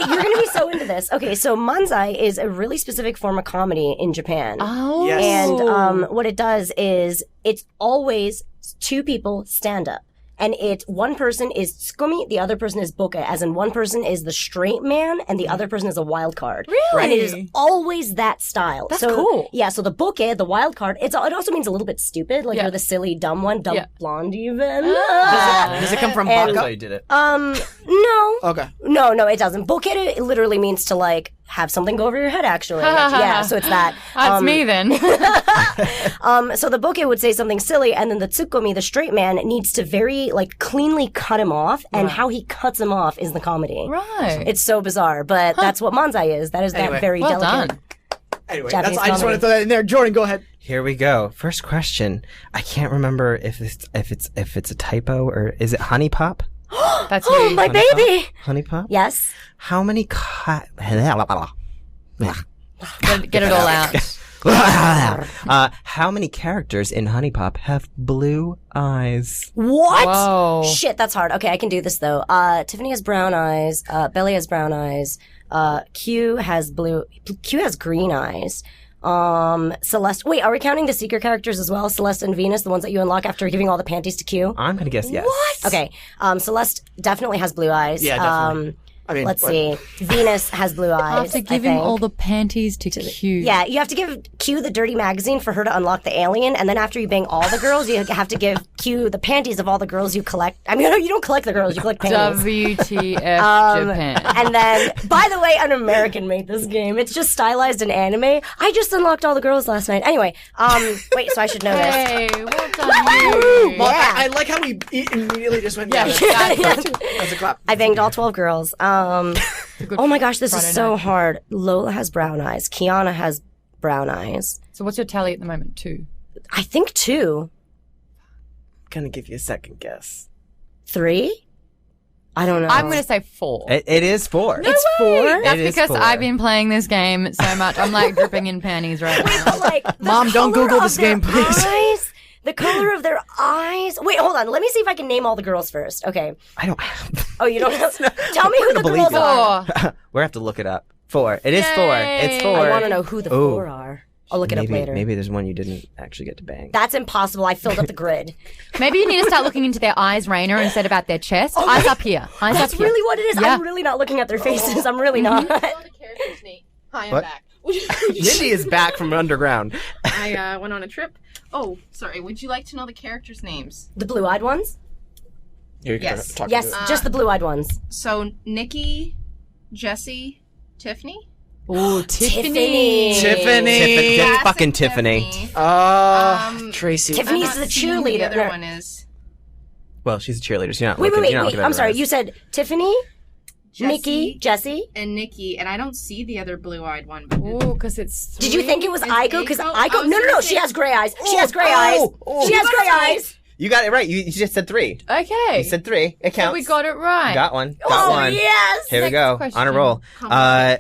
you're going to be so into this. Okay, so Manzai is a really specific form of comedy in Japan. Oh. Yes. And what it does is it's always two people stand up. And one person is tsukumi, the other person is boke, as in one person is the straight man and the other person is a wild card. Really? And it is always that style. That's cool. Yeah, so the boke, the wild card, it also means a little bit stupid, like you're the silly, dumb one, dumb blonde even. Does it come from That's baka? how you did it. No. Okay. No, it doesn't. Bokere literally means to like have something go over your head, actually. Yeah, so it's that. That's me then. So the boke would say something silly, and then the tsukumi, the straight man, needs to very like cleanly cut him off, and how he cuts him off is the comedy. Right. It's so bizarre, but that's what Manzai is. That is that very well delicate. done. Anyway, Japanese I just want to comedy. throw that in there. Jordan, go ahead. Here we go. First question. I can't remember if it's a typo or is it Honeypop? That's Oh, you. my baby! Honeypop? Yes. How many Get it all out. how many characters in Honeypop have blue eyes? What? Whoa. Shit, that's hard. Okay, I can do this though. Tiffany has brown eyes. Belly has brown eyes. Q has green eyes. Celeste. Wait, are we counting the secret characters as well? Celeste and Venus, the ones that you unlock after giving all the panties to Q? I'm gonna guess yes. What? Okay. Celeste definitely has blue eyes. Yeah, definitely. I mean, Let's see. Venus has blue eyes. After giving I think. all the panties to Q. Yeah, you have to give Q the dirty magazine for her to unlock the alien, and then after you bang all the girls, you have to give Q the panties of all the girls you collect. I mean, you don't collect the girls, you collect panties. WTF Japan. And then, by the way, an American made this game. It's just stylized in anime. I just unlocked all the girls last night. Anyway, wait, so I should know this. Hey, well done you. Well, I like how we immediately just went. Yeah, That's a clap. I banged all 12 girls. Oh my gosh, this is Friday so night. hard. Lola has brown eyes. Kiana has brown eyes. So what's your tally at the moment? 2. I think 2. Gonna give you a second guess. 3? I don't know. I'm going to say 4. It is 4. It's 4? That's It is because 4. I've been playing this game so much. I'm like dripping in panties right now. But like, the Mom, don't color Google of this their game, please. Eyes, the color of their eyes. Wait, hold on. Let me see if I can name all the girls first. Okay. I don't have. Oh, you don't have. Tell me who the believe girls you. are. 4. We have to look it up. 4. It is 4. It's 4. I want to know who the 4 are. I'll look it up later. Maybe there's one you didn't actually get to bang. That's impossible. I filled up the grid. Maybe you need to start looking into their eyes, Raina, instead of at their chest. Eyes up here. Eyes That's up here. really what it is. Yeah. I'm really not looking at their faces. I'm really not. All the characters, Nate. Hi, I'm What? back. Mindy is back from underground. I went on a trip. Oh, sorry. Would you like to know the characters' names? The blue-eyed ones? Yes. Yes, just the blue-eyed ones. So, Nikki, Jesse, Tiffany. Ooh, Tiffany. Tiffany. Get fucking Tiffany. Tracy. Tiffany's I'm the not seeing who cheerleader. The other one is Well, she's a cheerleader. So you're not Wait, looking, wait, you're not wait. looking at I'm the sorry. rest. You said Tiffany, Jesse, Nikki, Jesse. and Nikki, and I don't see the other blue-eyed one. But Ooh, because it's. Did you think it was Is Aiko? Because Aiko? Aiko. I was No. gonna She say- has gray eyes. She has gray eyes. She has gray eyes. You got it right. You just said 3. Okay. You said 3. It counts. So we got it right. Got one. Got Oh one. yes. Here we Next go. question. On a roll. Come on.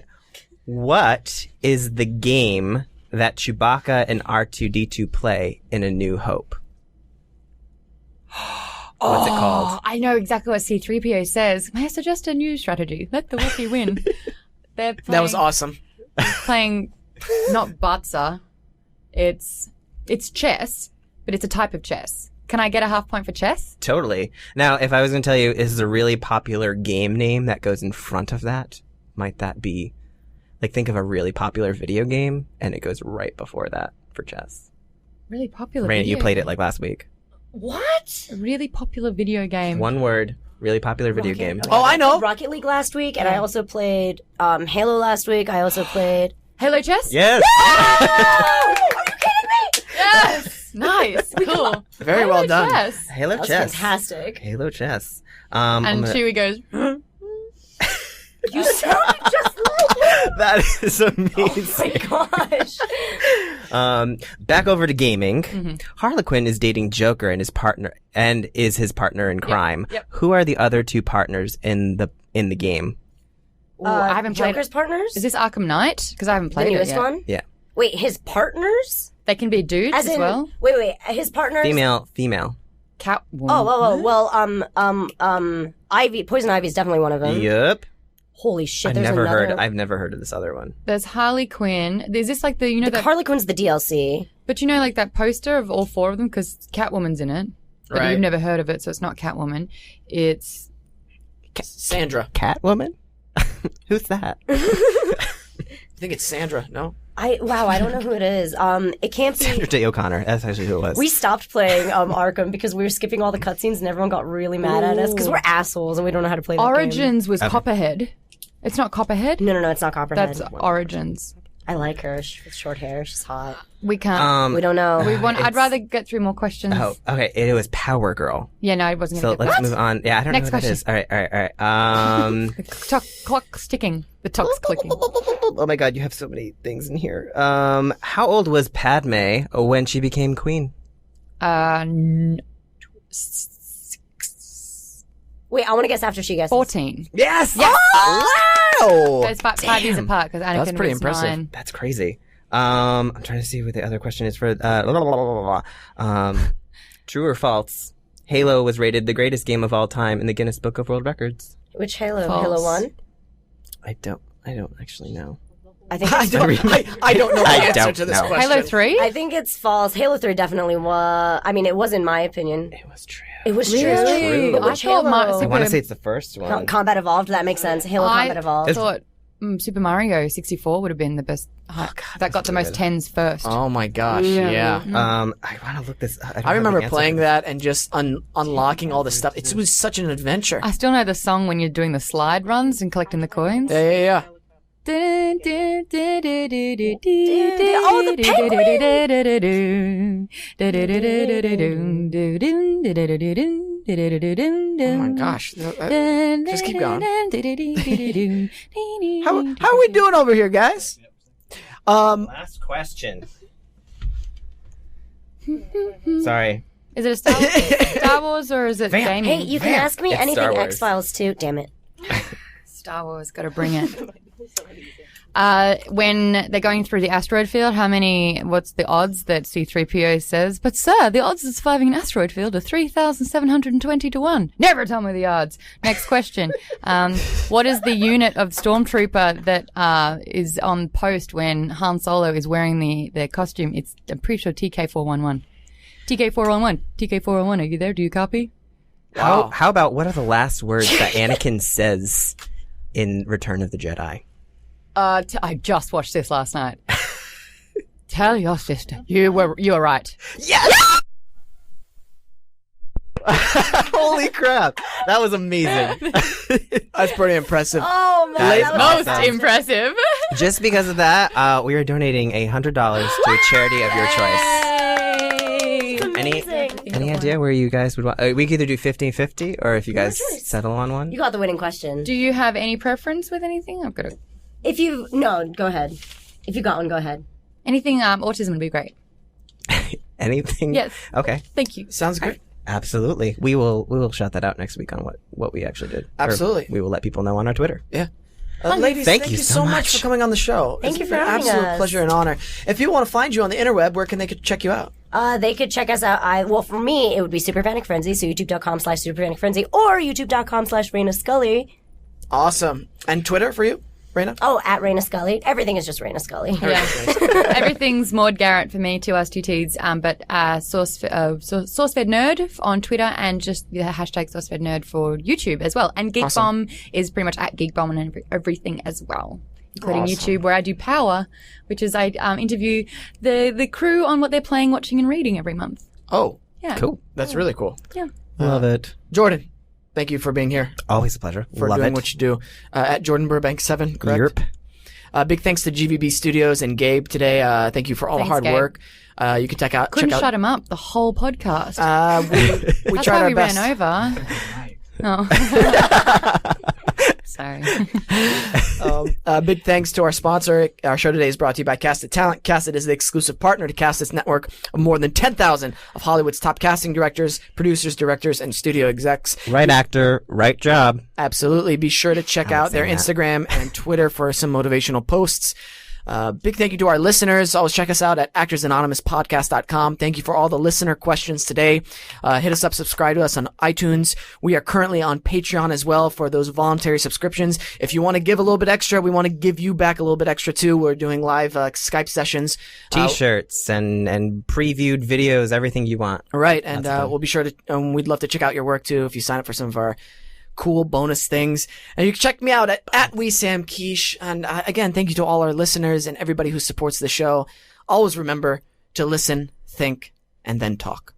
What is the game that Chewbacca and R2-D2 play in A New Hope? What's it called? Oh, I know exactly what C-3PO says. May I suggest a new strategy? Let the Wookiee win. They're playing, That was awesome. playing not Batsa. It's chess, but it's a type of chess. Can I get a half point for chess? Totally. Now, if I was going to tell you, is a really popular game name that goes in front of that, might that be, like, think of a really popular video game, and it goes right before that for chess. Really popular. Raina, video you played game. it like last week. What? A really popular video game. One word, really popular video game. Oh, I know. Rocket League last week, and I also played Halo last week. I also played. Halo chess? Yes! Oh! Are you kidding me? Yes. Nice. Cool. Very well done. Chess. Halo That was chess. fantastic. Halo chess. And I'm gonna- Chewie goes, You sounded just like That is amazing. Oh my gosh. Back over to gaming. Mm-hmm. Harlequin is dating Joker and is his partner in crime. Yep. Who are the other two partners in the game? Ooh, I haven't played. Joker's partners? Is this Arkham Knight? Because I haven't the played it newest yet. one? Yeah. Wait, his partners? They can be dudes as well. Wait, his partners? Female. Catwoman. Well, Ivy, Poison Ivy is definitely one of them. Yep. Holy shit, I've there's never another. I've never heard of this other one. There's Harley Quinn. Is this like the that Harley Quinn's the DLC. But like that poster of all four of them because Catwoman's in it. But Right. you've never heard of it, so it's not Catwoman. It's Sandra. Catwoman? Who's that? I think it's Sandra. No. I don't know who it is. It can't be. Sandra Day O'Connor. That's actually who it was. We stopped playing Arkham because we were skipping all the cutscenes and everyone got really mad at us because we're assholes and we don't know how to play that Origins game. was Copperhead. It's not Copperhead? No, it's not Copperhead. That's Origins. I like her. She with short hair. She's hot. We can't. We don't know. I'd rather get through more questions. Oh, okay. It was Power Girl. Yeah, no, I wasn't So going to let's move on. Yeah, I don't Next know what question. that is. All right. The clock's ticking. The clock's clicking. Oh my god, you have so many things in here. How old was Padme when she became queen? Wait, I want to guess after she guesses. 14. Yes! Yes! Wow! There's 5 years apart because Anakin That's pretty was impressive. 9. That's crazy. I'm trying to see what the other question is for. True or false? Halo was rated the greatest game of all time in the Guinness Book of World Records. Which Halo? False. Halo 1? I don't actually know. I think I it's I don't know the I answer don't to this know. question. Halo 3? I think it's false. Halo 3 definitely was. I mean, it was in my opinion. It was true. It was Really? true. But I which thought Halo? I want to say it's the first one. Combat Evolved. That makes sense. Halo Combat I Evolved. thought Super Mario 64 would have been the best. That got the most 10s first. Oh my gosh, yeah. I want to look this. I remember playing that and just unlocking all the stuff. It was such an adventure. I still know the song when you're doing the slide runs and collecting the coins. Yeah. Oh, the Oh my gosh. Just keep going. How are we doing over here, guys? Last question. Sorry. Is it a Star Wars or is it gaming? Hey, you can ask me It's anything Star Wars. X-Files too. Damn it. Star Wars, got to bring it. When they're going through the asteroid field, what's the odds that C-3PO says, but sir, the odds of surviving an asteroid field are 3,720 to 1. Never tell me the odds. Next question. What is the unit of stormtrooper that is on post when Han Solo is wearing the costume? I'm pretty sure TK411. TK411, are you there? Do you copy? Wow. How about what are the last words that Anakin says in Return of the Jedi? I just watched this last night. Tell your sister you were right. Yes! Holy crap. That was amazing. That's pretty impressive. Oh man, that was Most impressive. Just because of that, we are donating $100 to a charity of your choice. Any idea where you guys would want? We could either do 50-50 or if you guys settle on one. You got the winning question. Do you have any preference with anything? I've got a... No, go ahead. If you got one, go ahead. Anything autism would be great. Anything? Yes. Okay. Thank you. Sounds great. Absolutely. We will shout that out next week on what we actually did. Absolutely. Or we will let people know on our Twitter. Yeah. Ladies, Thank you so much for coming on the show. Thank you for been an having absolute us. pleasure and honor. If people want to find you on the interweb, where can they check you out? They could check us out. Well, for me, it would be Super Panic Frenzy, so youtube.com/Super Panic Frenzy or youtube.com/Reina Scully. Awesome. And Twitter for you, Reina? Oh, at Reina Scully. Everything is just Reina Scully. Yeah. Everything's Maude Garrett for me, 2 R's, 2 T's. But SourceFedNerd on Twitter and just the hashtag SourceFedNerd for YouTube as well. And Geek Bomb is pretty much at Geek Bomb and everything as well, including YouTube, where I do Power, which is I interview the crew on what they're playing, watching, and reading every month. Oh, Yeah. Cool. that's really cool. Yeah. Love it. Jordan, thank you for being here, Always a pleasure. for Love doing it. what you do. At Jordan Burbank 7, correct? Yerp. Big thanks to GVB Studios and Gabe today. Thank you for all Thanks, the hard Gabe. work. You can check out. Couldn't shut him up the whole podcast. We That's tried why our we best. ran over. Oh. Sorry. Big thanks to our sponsor. Our show today is brought to you by Casted Talent. Casted is the exclusive partner to Casted's network of more than 10,000 of Hollywood's top casting directors, producers, directors, and studio execs. Right actor, right job. Absolutely. Be sure to check out their Instagram and Twitter for some motivational posts. Big thank you to our listeners. Always check us out at actorsanonymouspodcast.com. Thank you for all the listener questions today. Hit us up, subscribe to us on iTunes. We are currently on Patreon as well for those voluntary subscriptions. If you want to give a little bit extra, we want to give you back a little bit extra too. We're doing live Skype sessions. T-shirts and previewed videos, everything you want. Right. And we'll be sure to, we'd love to check out your work too if you sign up for some of our cool bonus things. And you can check me out at WeSamKeish. And again, thank you to all our listeners and everybody who supports the show. Always remember to listen, think, and then talk.